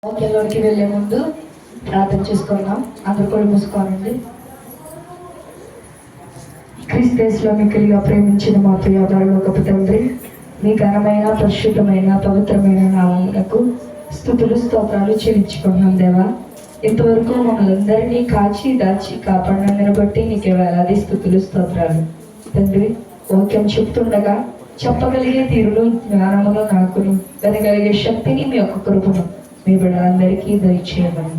వాక్యంలోకి వెళ్ళే ముందు ప్రార్థన చేసుకున్నాం. అందరూ కూడా మూసుకోనండి. క్రీస్తులో మిక్కిలిగా ప్రేమించిన మా ప్రియ పరలోకపు తండ్రి, మీ ఘనమైన పరిశుద్ధమైన పవిత్రమైన నామమునకు స్తుతులు స్తోత్రాలు చెల్లించుకున్నాం దేవా. ఇంతవరకు మమ్మల్ని అందరినీ కాచి దాచి కాపాడినందుని బట్టి నీకే వేలాది స్తుతులు స్తోత్రాలు తండ్రి. వాక్యం చెప్తుండగా చెప్పగలిగే తీరులు జ్ఞానములు నాకును వినగలిగే శక్తిని మీ యొక్క కృపను మీ బిడ్డలందరికీ దయచేయమని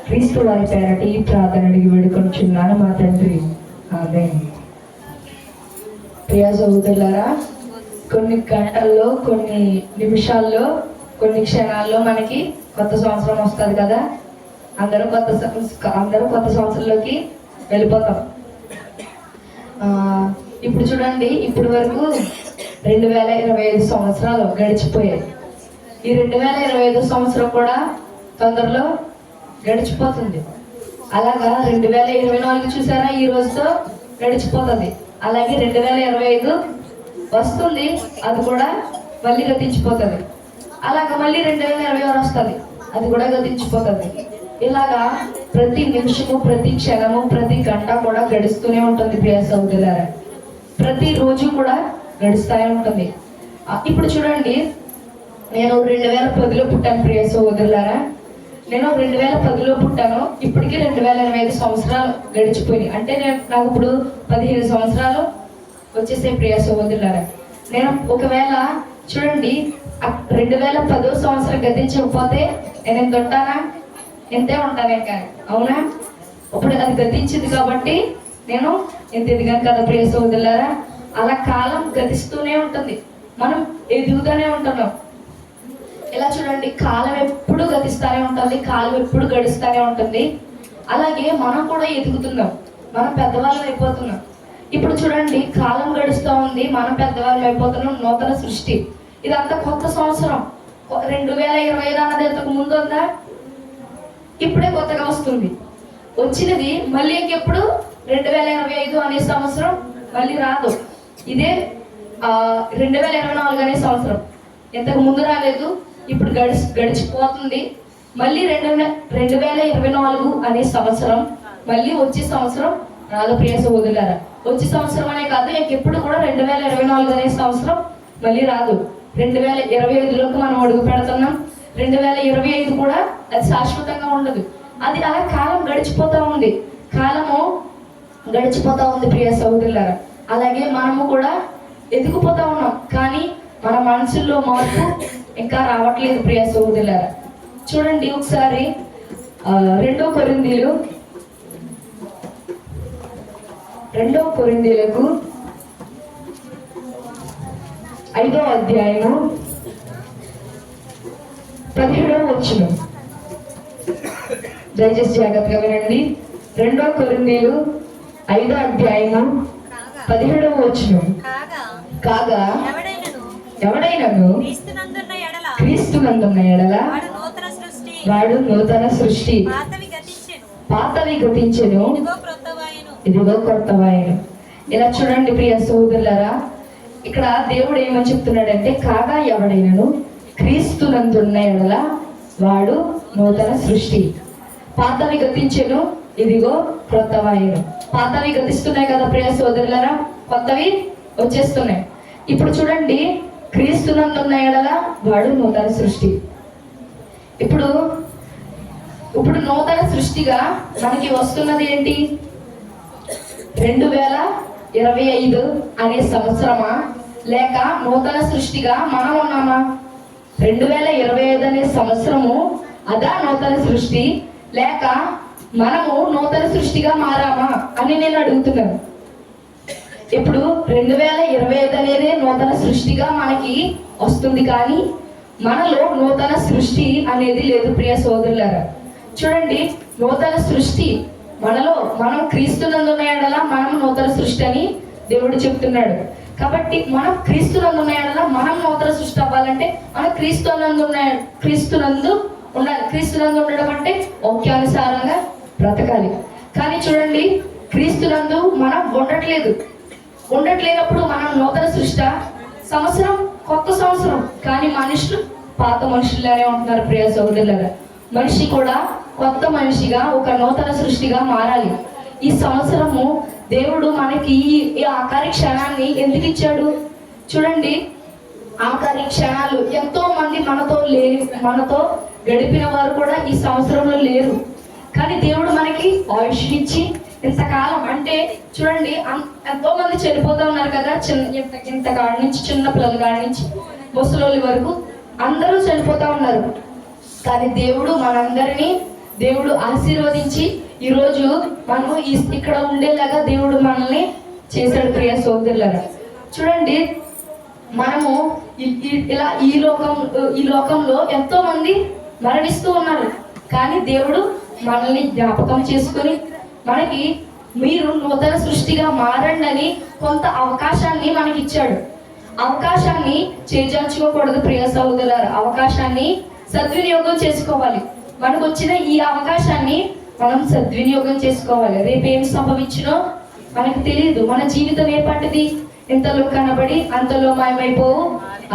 క్రీస్తు వారి పేరట ఈ ప్రార్థన అడిగి వేడుకొనిచున్నాను మా తండ్రి, ఆమేన్. ప్రియ సహోదరులారా, కొన్ని గంటల్లో, కొన్ని నిమిషాల్లో, కొన్ని క్షణాల్లో మనకి కొత్త సంవత్సరం వస్తుంది కదా. అందరూ కొత్త సంవత్సరంలోకి వెళ్ళిపోతాం. ఇప్పుడు చూడండి, ఇప్పటి వరకు 2025 సంవత్సరాలు గడిచిపోయాయి. ఈ 2025 సంవత్సరం కూడా తొందరలో గడిచిపోతుంది. అలాగా 2024 చూసారా, ఈ రోజుతో గడిచిపోతుంది. అలాగే 2025 వస్తుంది, అది కూడా మళ్ళీ గతించిపోతుంది. అలాగా మళ్ళీ 2026 వస్తుంది, అది కూడా గతించిపోతుంది. ఇలాగా ప్రతి నిమిషము, ప్రతి క్షణము, ప్రతి గంట కూడా గడుస్తూనే ఉంటుంది ప్రియ సహోదరులారా. ప్రతి రోజు కూడా గడుస్తూనే ఉంటుంది. ఇప్పుడు చూడండి, నేను 2010లో పుట్టాను ప్రియ సహోదరులారా. నేను 2010లో పుట్టాను. ఇప్పటికీ 2025 సంవత్సరాలు గడిచిపోయినాయి. అంటే నాకు ఇప్పుడు 15 సంవత్సరాలు వచ్చేసే ప్రియ సహోదరులారా. నేను ఒకవేళ చూడండి 2010వ సంవత్సరం గతించకపోతే నేను ఎంత ఉంటానా? ఎంతే ఉంటానే కానీ, అవునా? ఇప్పుడు అది గతించింది కాబట్టి నేను ఎంత ఎదిగాను కదా ప్రియ సహోదరులారా. అలా కాలం గతిస్తూనే ఉంటుంది, మనం ఎదుగుతూనే ఉంటున్నాం. ఇలా చూడండి, కాలం ఎప్పుడు గతిస్తూనే ఉంటుంది, కాలం ఎప్పుడు గడుస్తూనే ఉంటుంది. అలాగే మనం కూడా ఎదుగుతున్నాం, మనం పెద్దవాళ్ళం అయిపోతున్నాం. ఇప్పుడు చూడండి, కాలం గడుస్తూ ఉంది, మనం పెద్దవాళ్ళం అయిపోతున్నాం. నూతన సృష్టి, ఇదంతా కొత్త సంవత్సరం. 2025 అన్నది ఇంతకు ముందు ఉందా? ఇప్పుడే కొత్తగా వస్తుంది. వచ్చినది మళ్ళీ ఇంకెప్పుడు 2025 అనే సంవత్సరం మళ్ళీ రాదు. ఇదే 2024 అనే సంవత్సరం ఇంతకు ముందు రాలేదు, ఇప్పుడు గడిచిపోతుంది. మళ్ళీ 2024 అనే సంవత్సరం మళ్ళీ వచ్చే సంవత్సరం రాదు ప్రియ సహోదరులారా. వచ్చే సంవత్సరం అనే కాదు, ఇంకెప్పుడు కూడా 2024 అనే సంవత్సరం మళ్ళీ రాదు. 2025లోకి మనం అడుగు పెడుతున్నాం. 2025 కూడా అది శాశ్వతంగా ఉండదు. అది అలా కాలం గడిచిపోతూ ఉంది, కాలము గడిచిపోతూ ఉంది ప్రియ సహోదరులారా. అలాగే మనము కూడా ఎదిగిపోతా ఉన్నాం, కానీ మన మనసుల్లో మార్పు ఇంకా రావట్లేదు ప్రియ సహోదరులారా. చూడండి ఒకసారి 2 కొరింథీయులకు 5వ అధ్యాయము 17వ వచనం. దయచేసి జాగ్రత్తగా వినండి. 2 కొరింథీయులు 5వ అధ్యాయము 17వ వచనం. కాగా ఎవడైనను క్రీస్తునందున్న ఎడల వాడు నూతన సృష్టి, పాతవి గతించెను, ఇదిగో క్రొత్తవాయెను. ఇలా చూడండి ప్రియ సహోదరులారా, ఇక్కడ దేవుడు ఏమని చెప్తున్నాడంటే, కాగా ఎవడైనను క్రీస్తునందున్న ఎడల వాడు నూతన సృష్టి, పాతవి గతించెను, ఇదిగో క్రొత్తవాయెను. పాతవి గతిస్తున్నాయి కదా ప్రియ సహోదరులారా, కొత్తవి వచ్చేస్తున్నాయి. ఇప్పుడు చూడండి, క్రీస్తునందున్న ఎడల వాడు నూతన సృష్టి. ఇప్పుడు నూతన సృష్టిగా మనకి వస్తున్నది ఏంటి? 2025 అనే సంవత్సరమా, లేక నూతన సృష్టిగా మనం ఉన్నామా? 2025 అనే సంవత్సరము అదా నూతన సృష్టి, లేక మనము నూతన సృష్టిగా మారామా అని నేను అడుగుతున్నాను. ఇప్పుడు 2025 అనేది నూతన సృష్టిగా మనకి వస్తుంది, కానీ మనలో నూతన సృష్టి అనేది లేదు ప్రియ సోదరులారా. చూడండి, నూతన సృష్టి మనలో, మనం క్రీస్తునందున్న ఎడల మనం నూతన సృష్టి అని దేవుడు చెప్తున్నాడు. కాబట్టి మనం క్రీస్తునందున్న ఎడల మనం నూతన సృష్టి అవ్వాలంటే మనం క్రీస్తునందు ఉండాలి. క్రీస్తునందు ఉండడం అంటే వాక్యానుసారంగా బ్రతకాలి. కానీ చూడండి, క్రీస్తునందు మనం ఉండట్లేనప్పుడు మనం నూతన సృష్టి. సంవత్సరం కొత్త సంవత్సరం, కానీ మనుషులు పాత మనుషుల్లానే ఉంటున్నారు ప్రియ సహోదరులారా. మనిషి కూడా కొత్త మనిషిగా, ఒక నూతన సృష్టిగా మారాలి. ఈ సంవత్సరము దేవుడు మనకి ఈ ఆఖరి క్షణాన్ని ఎందుకు ఇచ్చాడు చూడండి. ఆఖరి క్షణాలు ఎంతో మంది మనతో గడిపిన వారు కూడా ఈ సంవత్సరంలో లేరు. కానీ దేవుడు మనకి ఆయుష్ ఇచ్చి ఇంతకాలం, అంటే చూడండి ఎంతో మంది చనిపోతూ ఉన్నారు కదా. ఇంత కాడి నుంచి, చిన్న పిల్లల కాడి నుంచి ముసలోళ్ళ వరకు అందరూ చనిపోతూ ఉన్నారు. కానీ దేవుడు మనందరినీ ఆశీర్వదించి ఈరోజు మనం ఇక్కడ ఉండేలాగా దేవుడు మనల్ని చేశాడు. ప్రియ సోదరులారా, చూడండి, మనము ఇలా ఈ లోకంలో ఎంతో మంది మరణిస్తూ ఉన్నారు. కానీ దేవుడు మనల్ని జ్ఞాపకం చేసుకొని మనకి మీరు నూతన సృష్టిగా మారండి అని కొంత అవకాశాన్ని మనకి ఇచ్చాడు. అవకాశాన్ని చేజార్చుకోకూడదు ప్రియ సోదరులారా. అవకాశాన్ని సద్వినియోగం చేసుకోవాలి. మనకు వచ్చిన ఈ అవకాశాన్ని మనం సద్వినియోగం చేసుకోవాలి. రేపు ఏం సంభవించినో మనకు తెలియదు. మన జీవితం ఏపాటిది? ఇంతలో కనబడి అంతలో మాయమైపోవు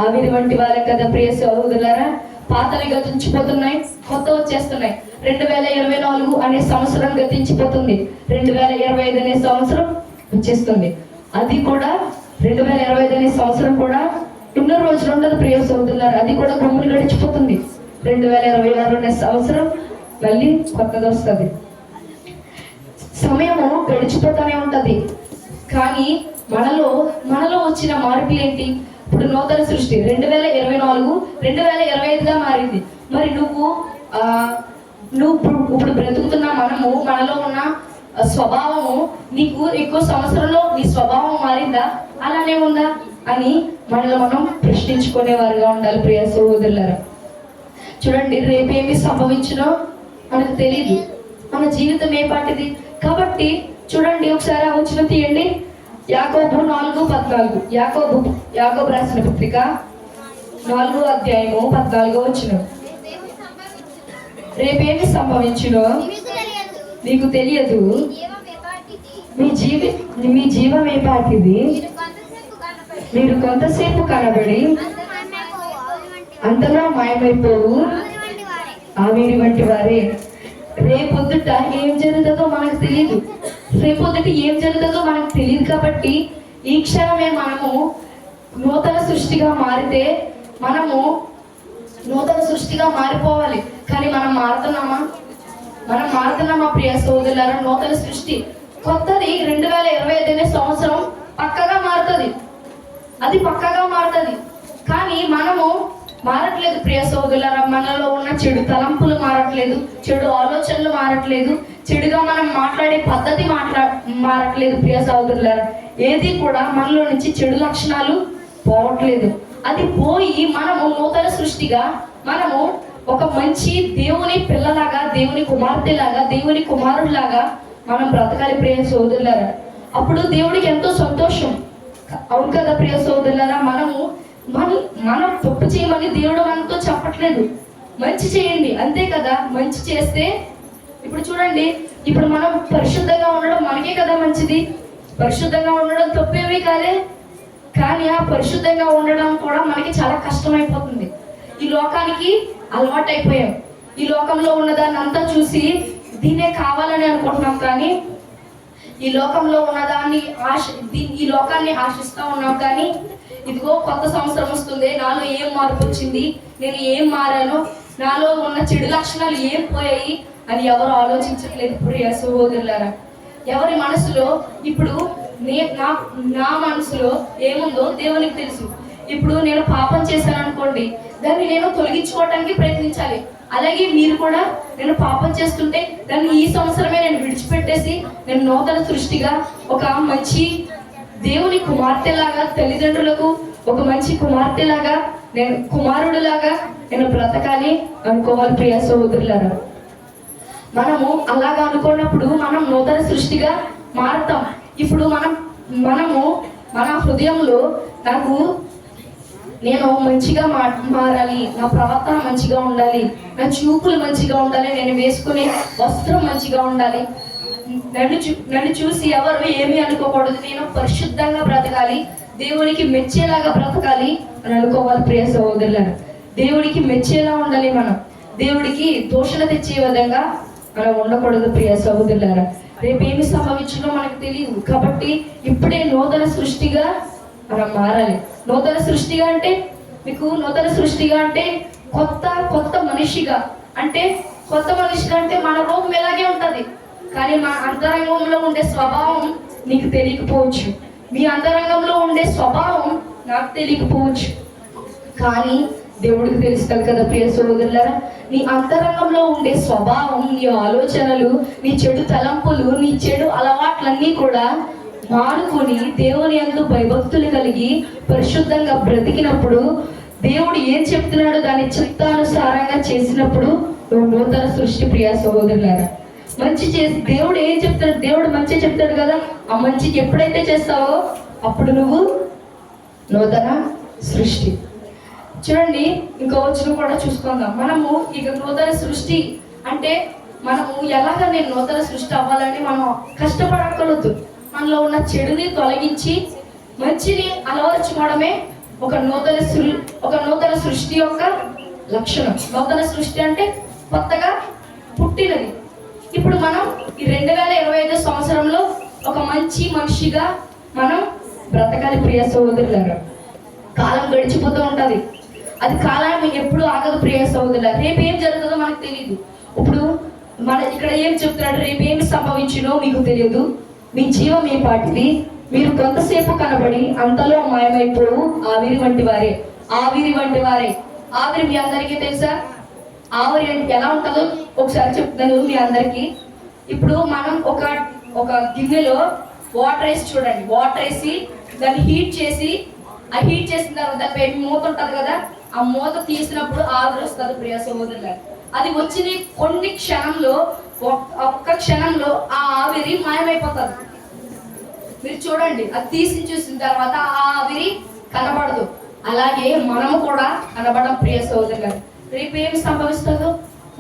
ఆవిరి వంటి వాళ్ళే కదా ప్రియ సోదరులారా. పాతవి గతించిపోతున్నాయి, కొత్త వచ్చేస్తున్నాయి. 2024 అనే సంవత్సరం గతించిపోతుంది. 2025 అనే సంవత్సరం వచ్చేస్తుంది. అది కూడా 2025 అనే సంవత్సరం కూడా ఎన్నో రోజులు ఉండదు ప్రియ సోదరులారా. అది కూడా గమ్ములు గడిచిపోతుంది. 2026 అనే సంవత్సరం మళ్ళీ కొత్తది వస్తుంది. సమయము గడిచిపోతూనే ఉంటది. కానీ మనలో వచ్చిన మార్పులు ఏంటి? ఇప్పుడు నూతన సృష్టి 2024 2025గా మారింది. మరి నువ్వు ఇప్పుడు బ్రతుకుతున్న మనలో ఉన్న స్వభావము, నీకు ఎక్కువ సంవత్సరంలో నీ స్వభావం మారిందా, అలానే ఉందా అని మనలో మనం ప్రశ్నించుకునేవారుగా ఉండాలి ప్రియ సహోదరులారా. చూడండి, రేపేమి సంభవించినో మనకు తెలియదు. మన జీవితం ఏ పాటిది? కాబట్టి చూడండి, ఒకసారి ఆ వచనం తీయండి. యాకోబు 4:14. యాకోబు రాసిన పత్రిక 4వ అధ్యాయము 14వ వచనం. రేపేమి సంభవించునో నీకు తెలియదు, మీ జీవం ఏ పాటిది, మీరు కొంతసేపు కనబడి అంతలో మాయమైపోవు ఆవిరి వంటి వారే. రేపొద్దుట ఏం జరుగుతుందో మనకు తెలియదు. కాబట్టి ఈ క్షణమే మనము నూతన సృష్టిగా మారితే మనము నూతన సృష్టిగా మారిపోవాలి. కానీ మనం మారుతున్నామా ప్రియ సోదరులారా? నూతన సృష్టి కొత్తది 2025 అనే సంవత్సరం పక్కగా మారుతుంది. అది పక్కగా మారుతుంది. కానీ మనము మారట్లేదు ప్రియ సోదరులారా. మనలో ఉన్న చెడు తలంపులు మారట్లేదు, చెడు ఆలోచనలు మారట్లేదు, చెడుగా మనం మాట్లాడే పద్ధతి మారట్లేదు ప్రియ సోదరులారా. ఏది కూడా మనలో నుంచి చెడు లక్షణాలు పోవట్లేదు. అది పోయి మనము నూతన సృష్టిగా, మనము ఒక మంచి దేవుని పిల్లలాగా, దేవుని కుమార్తెలాగా, దేవుని కుమారుడిలాగా మనం బ్రతకాలి ప్రియ సోదరులారా. అప్పుడు దేవుడికి ఎంతో సంతోషం. అవును కదా ప్రియ సోదరులారా. మనం తప్పు చేయమని దేవుడు మనతో చెప్పట్లేదు. మంచి చేయండి అంతే కదా. మంచి చేస్తే ఇప్పుడు చూడండి, ఇప్పుడు మనం పరిశుద్ధంగా ఉండడం మనకే కదా మంచిది. పరిశుద్ధంగా ఉండడం తప్పేమీ కాదే. కానీ ఆ పరిశుద్ధంగా ఉండడం కూడా మనకి చాలా కష్టమైపోతుంది. ఈ లోకానికి అలవాటు అయిపోయాం. ఈ లోకంలో ఉన్నదాన్ని అంతా చూసి దీన్నే కావాలని అనుకుంటున్నాం. కానీ ఈ లోకంలో ఉన్నదాన్ని ఈ లోకాన్ని ఆశిస్తూ ఉన్నాం. కానీ ఇదిగో కొత్త సంవత్సరం వస్తుంది, నాలో ఏం మార్పు వచ్చింది, నేను ఏం మారాను, నాలో ఉన్న చెడు లక్షణాలు ఏం పోయాయి అని ఎవరు ఆలోచించట్లేదు ప్రియ సహోదరులారా. ఎవరి మనసులో ఇప్పుడు నా మనసులో ఏముందో దేవునికి తెలుసు. ఇప్పుడు నేను పాపం చేశాను అనుకోండి, దాన్ని నేను తొలగించుకోవడానికి ప్రయత్నించాలి. అలాగే మీరు కూడా నేను పాపం చేస్తుంటే దాన్ని ఈ సంవత్సరమే నేను విడిచిపెట్టేసి నేను నూతన సృష్టిగా ఒక మంచి దేవుని కుమార్తెలాగా, తల్లిదండ్రులకు ఒక మంచి కుమార్తెలాగా, నేను కుమారుడిలాగా నేను బ్రతకాలి అనుకోవాలి ప్రియ సహోదరులారా. మనము అలాగా అనుకున్నప్పుడు మనం నూతన సృష్టిగా మారుతాం. ఇప్పుడు మనము మన హృదయంలో నేను మంచిగా మారాలి, నా ప్రవర్తన మంచిగా ఉండాలి, నా చూపులు మంచిగా ఉండాలి, నేను వేసుకునే వస్త్రం మంచిగా ఉండాలి, నన్ను చూసి ఎవరు ఏమీ అనుకోకూడదు, నేను పరిశుద్ధంగా బ్రతకాలి, దేవునికి మెచ్చేలాగా బ్రతకాలి అని అనుకోవాలి ప్రియ సహోదరులారా. దేవుడికి మెచ్చేలా ఉండాలి మనం. దేవుడికి దూషణ తెచ్చే విధంగా మనం ఉండకూడదు ప్రియ సహోదరులారా. రేపు ఏమి సంభవించిందో మనకు తెలియదు. కాబట్టి ఇప్పుడే నూతన సృష్టిగా మనం మారాలి. నూతన సృష్టిగా అంటే మీకు నూతన సృష్టిగా అంటే కొత్త మనిషిగా, అంటే కొత్త మనిషిగా అంటే మన రూపం ఎలాగే ఉంటది, కానీ మన అంతరంగంలో ఉండే స్వభావం నీకు తెలియకపోవచ్చు. మీ అంతరంగంలో ఉండే స్వభావం నాకు తెలియకపోవచ్చు, కానీ దేవుడికి తెలుస్తుంది కదా ప్రియ సహోదరులారా. నీ అంతరంగంలో ఉండే స్వభావం, నీ ఆలోచనలు, నీ చెడు తలంపులు, నీ చెడు అలవాట్లన్నీ కూడా మానుకొని దేవుని యందు భయభక్తులు కలిగి పరిశుద్ధంగా బ్రతికినప్పుడు, దేవుడు ఏం చెప్తున్నాడో దాని చిత్తానుసారంగా చేసినప్పుడు నువ్వు నూతన సృష్టి ప్రియ సహోదరులారా. మంచి చేసి దేవుడు ఏం చెప్తాడు, దేవుడు మంచి చెప్తాడు కదా, ఆ మంచి ఎప్పుడైతే చేస్తావో అప్పుడు నువ్వు నూతన సృష్టి. చూడండి, ఇంకో వచనం కూడా చూసుకుందాం. మనము ఇక నూతన సృష్టి అంటే మనము ఎలాగ నేను నూతన సృష్టి అవ్వాలని మనం కష్టపడకూడదు. మనలో ఉన్న చెడుని తొలగించి మంచిని అలవరుచుకోవడమే ఒక నూతన సృష్టి యొక్క లక్షణం. నూతన సృష్టి అంటే కొత్తగా పుట్టినది. ఇప్పుడు మనం ఈ 2025 సంవత్సరంలో ఒక మంచి మనిషిగా మనం బ్రతకాలి ప్రియ సహోదరులారా. కాలం గడిచిపోతూ ఉంటది, అది కాలం ఎప్పుడు ఆగదు ప్రియ సహోదరులారా. రేపు ఏం జరుగుతుందో మనకు తెలియదు. ఇప్పుడు మన ఇక్కడ ఏం చెప్తున్నాడు, రేపు ఏమి సంభవించినో మీకు తెలియదు. మీ జీవం ఏ పాటిది, మీరు కొంతసేపు కనబడి అంతలో మాయమైపోవు ఆవిరి వంటి వారే. ఆవిరి వంటి వారే. ఆవిరి మీ అందరికీ తెలుసా? ఆవిరి అంటే ఎలా ఉంటుందో ఒకసారి చెప్తాను మీ అందరికీ. ఇప్పుడు మనం ఒక గిన్నెలో వాటర్ వేసి చూడండి. వాటర్ వేసి దాన్ని హీట్ చేసి, ఆ హీట్ చేసిన తర్వాత దానిపై మూత ఉంటుంది కదా, ఆ మూత తీసినప్పుడు ఆవిరి వస్తుంది ప్రియ సహోదరులారా. అది వచ్చిన కొన్ని క్షణంలో, ఒక్క క్షణంలో ఆ ఆవిరి మాయమైపోతుంది. మీరు చూడండి, అది తీసి చూసిన తర్వాత ఆ ఆవిరి కనబడదు. అలాగే మనము కూడా కనబడం ప్రియ సహోదరులారా. రేపు ఏమి సంభవిస్తుందో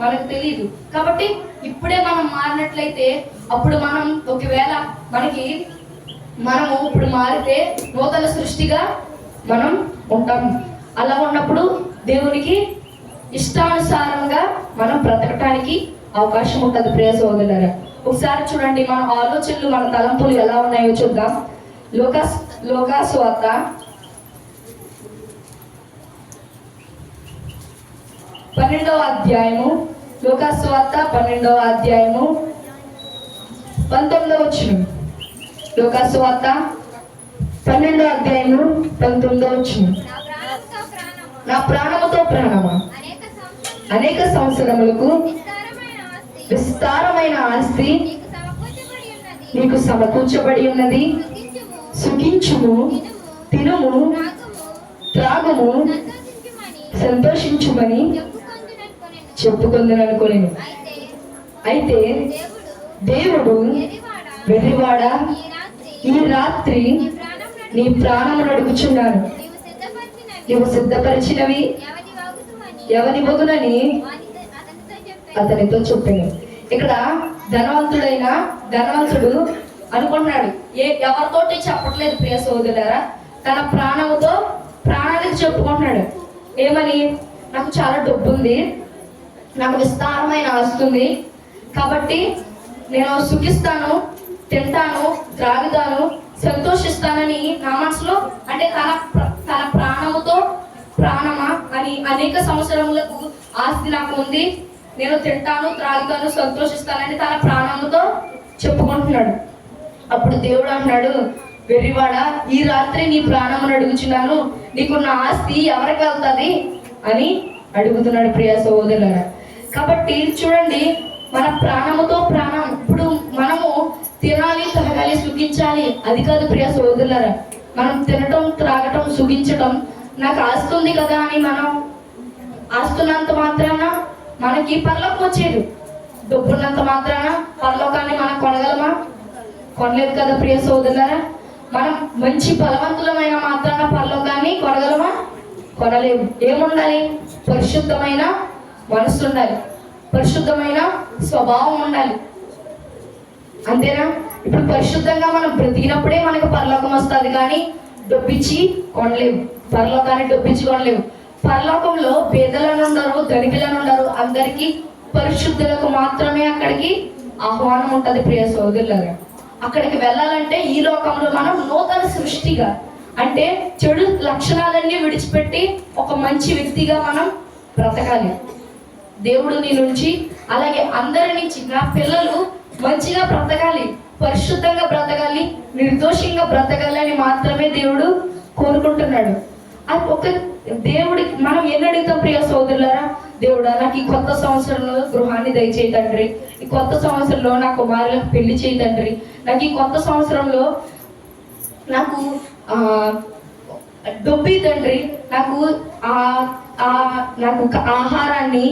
మనకు తెలియదు. కాబట్టి ఇప్పుడే మనం మారినట్లయితే అప్పుడు మనం ఒకవేళ మనము ఇప్పుడు మారితే నూతన సృష్టిగా మనం ఉంటాం. అలా ఉన్నప్పుడు దేవునికి ఇష్టానుసారంగా మనం బ్రతకటానికి అవకాశం ఉంటుంది ప్రియ సహోదరులారా. ఒకసారి చూడండి, మన ఆలోచనలు, మన తలంపులు ఎలా ఉన్నాయో చూద్దాం. లోకాసు వార్త 12వ అధ్యాయము, లోకాసు వార్త 12వ అధ్యాయము 19వ వచనం. లోకాసు వార్త 12వ అధ్యాయము 19వ వచనం. నా ప్రాణముతో ప్రాణమా, అనేక సంవత్సరములకు విస్తారమైన ఆస్తి నీకు సమకూర్చబడి ఉన్నది. సుఖించుము, తినుము, త్రాగుము, సంతోషించుమని చెప్పుకుందననుకోలేను. అయితే దేవుడు, వెర్రివాడ, ఈ రాత్రి నీ ప్రాణమును అడుగుచున్నాను. నీవు సిద్ధపరిచినవి ఎవని వగునని అతనితో చెప్పాను. ఇక్కడ ధనవంతుడు అనుకున్నాడు, ఎవరితోటి చెప్పట్లేదు ప్రియ సోదరులారా. తన ప్రాణానికి చెప్పుకుంటున్నాడు. ఏమని? నాకు చాలా డబ్బు ఉంది, నాకు విస్తారమైన ఆస్తి ఉంది, కాబట్టి నేను సుఖిస్తాను, తింటాను, త్రాగుతాను, సంతోషిస్తానని నా మనసులో, అంటే తన ప్రాణముతో ప్రాణమా అని అనేక సంవత్సరములకు ఆస్తి నాకు ఉంది, నేను తింటాను, త్రాగుతాను, సంతోషిస్తానని తన ప్రాణముతో చెప్పుకుంటున్నాడు. అప్పుడు దేవుడు అంటున్నాడు, వెర్రివాడా, ఈ రాత్రి నీ ప్రాణమును అడుగుచున్నాను, నీకున్న ఆస్తి ఎవరికి వెళ్తుంది అని అడుగుతున్నాడు ప్రియ సహోదరులారా. కాబట్టి చూడండి, మన ప్రాణముతో ప్రాణం. ఇప్పుడు మనము తినాలి, త్రాగాలి, సుఖించాలి, అది కాదు ప్రియ సహోదరులారా. మనం తినటం, త్రాగటం, సుఖించటం, నాకు ఆస్తి ఉంది కదా అని మనం ఆస్తున్నంత మాత్రాన మనకి పరలోకం వచ్చేది. డబ్బున్నంత మాత్రాన పరలోకాన్ని మనం కొనగలమా? కొనలేదు కదా ప్రియ సోదరులారా. మనం మంచి బలవంతులమైన మాత్రాన పరలోకాన్ని కొనగలమా? కొనలేము. ఏముండాలి? పరిశుద్ధమైన మనసు ఉండాలి, పరిశుద్ధమైన స్వభావం ఉండాలి, అంతేనా? ఇప్పుడు పరిశుద్ధంగా మనం బ్రతికినప్పుడే మనకు పరలోకం వస్తుంది, కానీ డబ్బిచ్చి కొనలేవు. పరలోకాన్ని డబ్బిచ్చి కొనలేవు. పరలోకంలో పేదలను ఉండరు, ధనికులను ఉండరు, అందరికీ పరిశుద్ధులకు మాత్రమే అక్కడికి ఆహ్వానం ఉంటది. ప్రియ సోదరులారా, అక్కడికి వెళ్ళాలంటే ఈ లోకంలో మనం నూతన సృష్టిగా, అంటే చెడు లక్షణాలన్నీ విడిచిపెట్టి ఒక మంచి వ్యక్తిగా మనం బ్రతకాలి. దేవుడు నీ నుంచి, అలాగే అందరి నుంచి నా పిల్లలు మంచిగా బ్రతకాలి, పరిశుద్ధంగా బ్రతకాలి, నిర్దోషంగా బ్రతకాలి అని మాత్రమే దేవుడు కోరుకుంటున్నాడు. అది ఒక దేవుడికి మనం ఎన్ని అడుగుతాం ప్రియ సోదరులారా? దేవుడా, నాకు ఈ కొత్త సంవత్సరంలో గృహాన్ని దయచేయి తండ్రి, ఈ కొత్త సంవత్సరంలో నా కుమారులకు పెళ్లి చేయి తండ్రి, నాకు ఈ కొత్త సంవత్సరంలో నాకు డబ్బి తండ్రి, నాకు నాకు ఆహారాన్ని,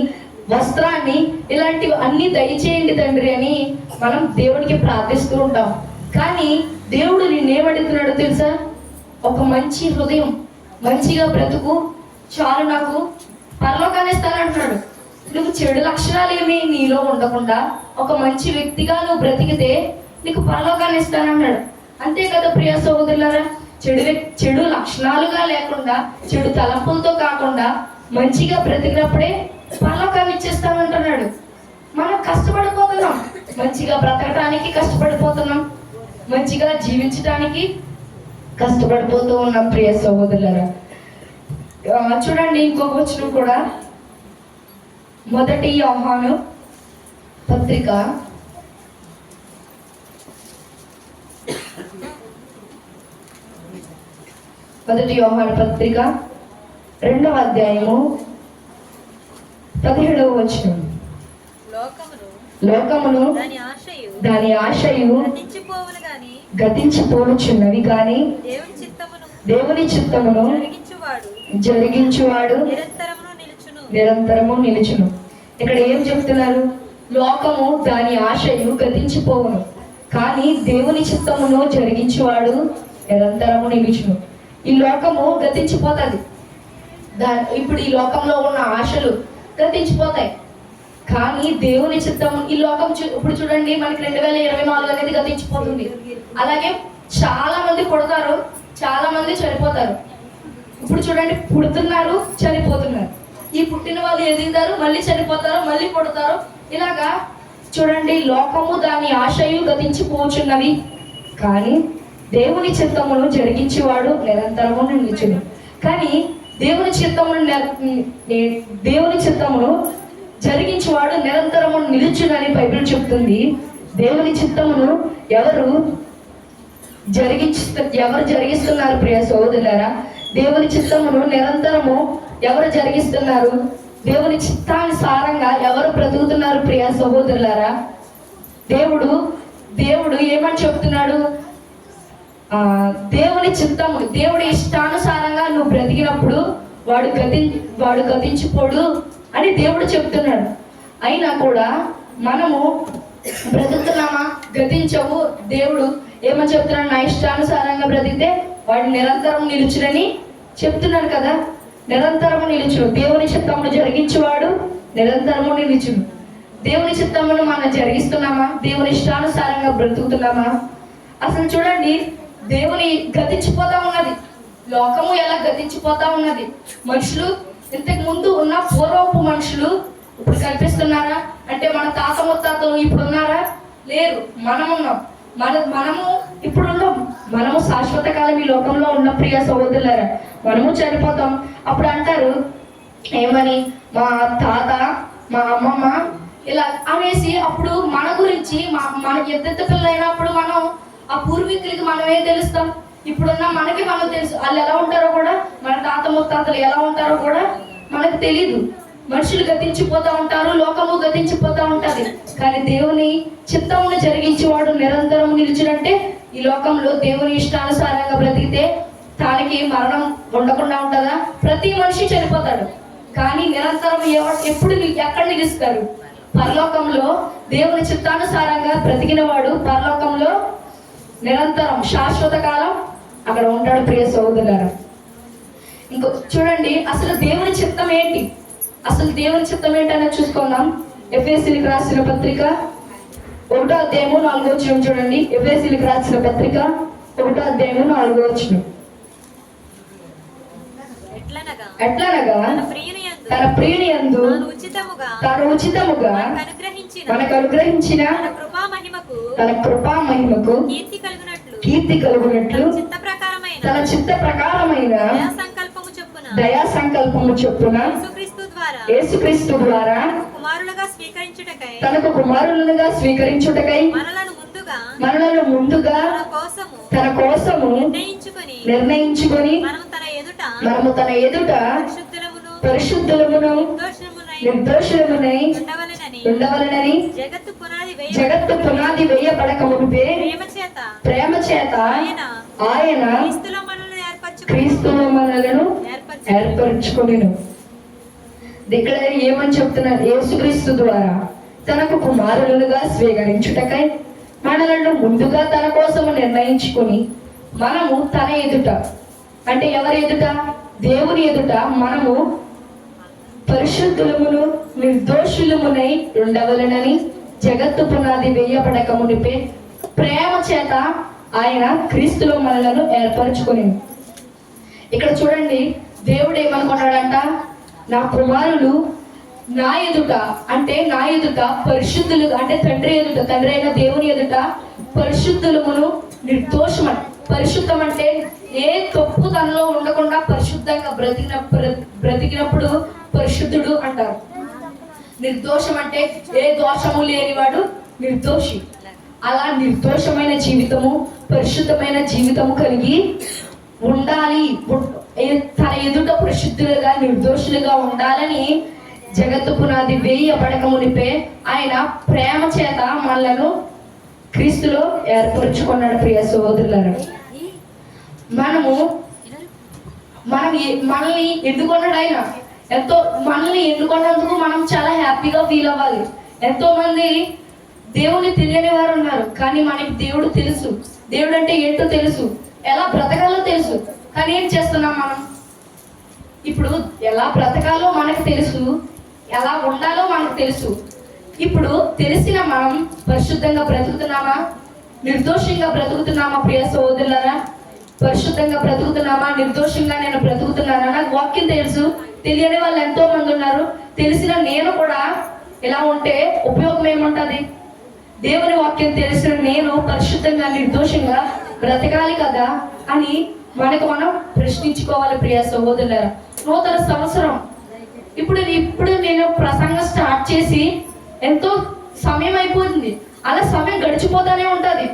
వస్త్రాన్ని, ఇలాంటివి అన్ని దయచేయండి తండ్రి అని మనం దేవుడికి ప్రార్థిస్తూ ఉంటాం. కానీ దేవుడు నిన్నేమడుగుతున్నాడు తెలుసా? ఒక మంచి హృదయం, మంచిగా బ్రతుకు చాలు, నాకు పరలోకాన్ని ఇస్తానంటున్నాడు. నువ్వు చెడు లక్షణాలు ఏమి నీలో ఉండకుండా ఒక మంచి వ్యక్తిగా నువ్వు బ్రతికితే నీకు పరలోకాన్ని ఇస్తానన్నాడు. అంతే కదా ప్రియ సోదరులారా? చెడు లక్షణాలుగా లేకుండా, చెడు తలంపులతో కాకుండా మంచిగా బ్రతికినప్పుడే పరలోకాన్ని ఇచ్చేస్తానంటున్నాడు. మనం కష్టపడిపోతున్నాం, మంచిగా బ్రతకడానికి కష్టపడిపోతున్నాం, మంచిగా జీవించడానికి కష్టపడిపోతూ ఉన్నాం ప్రియ సహోదరులారా. చూడండి, ఇంకొక వచనం కూడా, మొదటి యోహాను పత్రిక 2వ అధ్యాయము 17వ వచనం. లోకమును దాని ఆశయు గతించిపోవచ్చున్నవి కానీ దేవుని చిత్తమును జరిగించువాడు నిరంతరము నిలుచును. ఇక్కడ ఏం చెప్తున్నారు? లోకము దాని ఆశయు గతించిపోవును, కానీ దేవుని చిత్తమును జరిగించువాడు నిరంతరము నిలుచును. ఈ లోకము గతించిపోతుంది. ఇప్పుడు ఈ లోకంలో ఉన్న ఆశలు గతించిపోతాయి, కానీ దేవుని చిత్తము, ఈ లోకం ఇప్పుడు చూడండి, మనకి 2024 అనేది గతించిపోతుంది. అలాగే చాలా మంది పుడతారు, చాలా మంది చనిపోతారు. ఇప్పుడు చూడండి, పుడుతున్నారు, చనిపోతున్నారు. ఈ పుట్టిన వాళ్ళు ఎదుగుతారు, మళ్ళీ చనిపోతారు, మళ్ళీ పుడతారు. ఇలాగా చూడండి, లోకము దాని ఆశయు గతించిపోచున్నవి, కానీ దేవుని చిత్తమును జరిగించేవాడు నిరంతరము నిలుచును. కానీ దేవుని చిత్తమును జరిగించేవాడు నిరంతరము నిలుచునని బైబిల్ చెప్తుంది. దేవుని చిత్తమును ఎవరు జరిగిస్తున్నారు ప్రియ సోదరులారా? దేవుని చిత్తమును నిరంతరము ఎవరు జరిగిస్తున్నారు? దేవుని చిత్తానుసారంగా ఎవరు బ్రతుకుతున్నారు ప్రియ సహోదరులారా? దేవుడు ఏమని చెప్తున్నాడు? దేవుని చిత్తము, దేవుడి ఇష్టానుసారంగా నువ్వు బ్రతికినప్పుడు వాడు గతించిపోడు అని దేవుడు చెప్తున్నాడు. అయినా కూడా మనము బ్రతుకుతున్నామా? గతించవు. దేవుడు ఏమని చెప్తున్నాడు? నా ఇష్టానుసారంగా బ్రతికితే వాడు నిరంతరం నిలుచునని చెప్తున్నాడు కదా. నిరంతరము నిలుచును. దేవుని చిత్తమును జరిగించేవాడు నిరంతరము నిలుచును. దేవుని చిత్తమును మనం జరిగిస్తున్నామా? దేవుని ఇష్టానుసారంగా బ్రతుకుతున్నామా? అసలు చూడండి, దేవుని గతించిపోతా ఉన్నది, లోకము ఎలా గతించిపోతా ఉన్నది. మనుషులు, ఇంతకు ముందు ఉన్న పూర్వపు మనుషులు ఇప్పుడు కనిపిస్తున్నారా? అంటే మన తాత ముత్తాతలు ఇప్పుడు ఉన్నారా? లేరు. మనము ఇప్పుడు ఉన్నాం. మనము శాశ్వత కాలం ఈ లోకంలో ఉన్న ప్రియ సహోదరులారా, మనము చనిపోతాం. అప్పుడు అంటారు ఏమని? మా తాత, మా అమ్మమ్మ ఇలా అనేసి, అప్పుడు మన గురించి మన ఎద్దెత్త పిల్లలైనప్పుడు మనం ఆ పూర్వీకులకి మనం ఏం తెలుస్తాం? ఇప్పుడున్న మనకి మనం తెలుసు, వాళ్ళు ఎలా ఉంటారో కూడా, మన తాత ముత్తాతలు ఎలా ఉంటారో కూడా మనకు తెలీదు. మనుషులు గతించిపోతా ఉంటారు, లోకము గతించిపోతా ఉంటది. కానీ దేవుని చిత్తమును జరిగించేవాడు నిరంతరం నిలిచినట్టే ఈ లోకంలో దేవుని ఇష్టానుసారంగా బ్రతికితే దానికి మరణం ఉండకుండా ఉంటుందా? ప్రతి మనిషి చనిపోతాడు, కానీ నిరంతరం ఎప్పుడు ఎక్కడ నిలుస్తారు? పరలోకంలో దేవుని చిత్తానుసారంగా బ్రతికిన వాడు పరలోకంలో నిరంతరం శాశ్వత కాలం అక్కడ ఉంటాడు ప్రియ సోదరులారా. ఇంకో చూడండి, అసలు దేవుని చిత్తం ఏంటి? అసలు దేవుని చిత్తం ఏంటనేది చూసుకుందాం. ఎఫెసీయులకు రాసిన పత్రిక 1వ అధ్యాయము 4వ వచనం చూడండి. ఎఫెసీయులకు రాసిన పత్రిక 1వ అధ్యాయము 4వ వచనం. ఎట్లనగా తన ప్రియుని యందు తాను ఉచితముగా మనకు అనుగ్రహించిన తన కృపా మహిమకు కీర్తి కలుగునట్లు తన చిత్త ప్రకారమైన దయా సంకల్పము చొప్పున యేసుక్రీస్తు ద్వారా తనకు కుమారులుగా స్వీకరించుటకై మనలను ముందుగా తన కోసము నిర్ణయించుకొని మనము తన ఎదుట పరిశుద్ధులమును నిర్దోషులమునై ఉండవలనని జగత్తు పునాది వేయబడక మునిపే ప్రేమ చేత ఆయన క్రీస్తులో మనలను ఏర్పరచుకొనెను. ఇక్కడ ఏమని చెప్తున్నారు? యేసుక్రీస్తు ద్వారా తనకు కుమారులుగా స్వీకరించుటకై మనలను ముందుగా తన కోసము నిర్ణయించుకొని మనము తన ఎదుట, అంటే ఎవరి ఎదుట? దేవుని ఎదుట మనము పరిశుద్ధులమును నిర్దోషులమునై ఉండవలనని జగత్తు పునాది వేయబడక మునిపే ప్రేమ చేత ఆయన క్రీస్తులో మనలను ఏర్పరచుకొని. ఇక్కడ చూడండి, దేవుడు ఏమనుకున్నాడంట? నా కుమారులు నా ఎదుట, అంటే నా ఎదుట పరిశుద్ధులు, అంటే తండ్రి ఎదుట, తండ్రి అయిన దేవుని ఎదుట పరిశుద్ధులమును నిర్దోషం. పరిశుద్ధం అంటే ఏ తప్పు తనలో ఉండకుండా పరిశుద్ధంగా బ్రతికినప్పుడు పరిశుద్ధుడు అంటారు. నిర్దోషం అంటే ఏ దోషము లేనివాడు నిర్దోషి. అలా నిర్దోషమైన జీవితము, పరిశుద్ధమైన జీవితము కలిగి ఉండాలి. తన ఎదుట పరిశుద్ధులుగా నిర్దోషులుగా ఉండాలని జగత్తు పునాది వేయబడక మునిపే ఆయన ప్రేమ చేత మనలను క్రీస్తులో ఏర్పరచుకున్నాడు. ప్రియ సహోదరులారా, మనల్ని ఎన్నుకున్నాడు ఆయన. మనల్ని ఎన్నుకున్నందుకు మనం చాలా హ్యాపీగా ఫీల్ అవ్వాలి. ఎంతో మంది దేవుని తెలియని వారు ఉన్నారు, కానీ మనకి దేవుడు తెలుసు. దేవుడు అంటే ఏంటో తెలుసు, ఎలా బ్రతకాలో తెలుసు. కానీ ఏం చేస్తున్నాం మనం? ఇప్పుడు ఎలా బ్రతకాలో మనకు తెలుసు, ఎలా ఉండాలో మనకు తెలుసు. ఇప్పుడు తెలిసిన మనం పరిశుద్ధంగా బ్రతుకుతున్నామా? నిర్దోషంగా బ్రతుకుతున్నామా? ప్రియ సహోదరులారా, పరిశుద్ధంగా బ్రతుకుతున్నామా? నిర్దోషంగా నేను బ్రతుకుతున్నానా? నాకు వాక్యం తెలుసు, తెలియని వాళ్ళు ఎంతో మంది ఉన్నారు. తెలిసిన నేను కూడా ఇలా ఉంటే ఉపయోగం ఏముంటుంది? దేవుని వాక్యం తెలిసిన నేను పరిశుద్ధంగా నిర్దోషంగా బ్రతకాలి కదా అని మనం ప్రశ్నించుకోవాలి. ప్రియ సహోదరులారా, నూతన సంవత్సరం ఇప్పుడు నేను ప్రసంగం స్టార్ట్ చేసి ఎంతో సమయం అయిపోతుంది. అలా సమయం గడిచిపోతానే ఉంటుంది.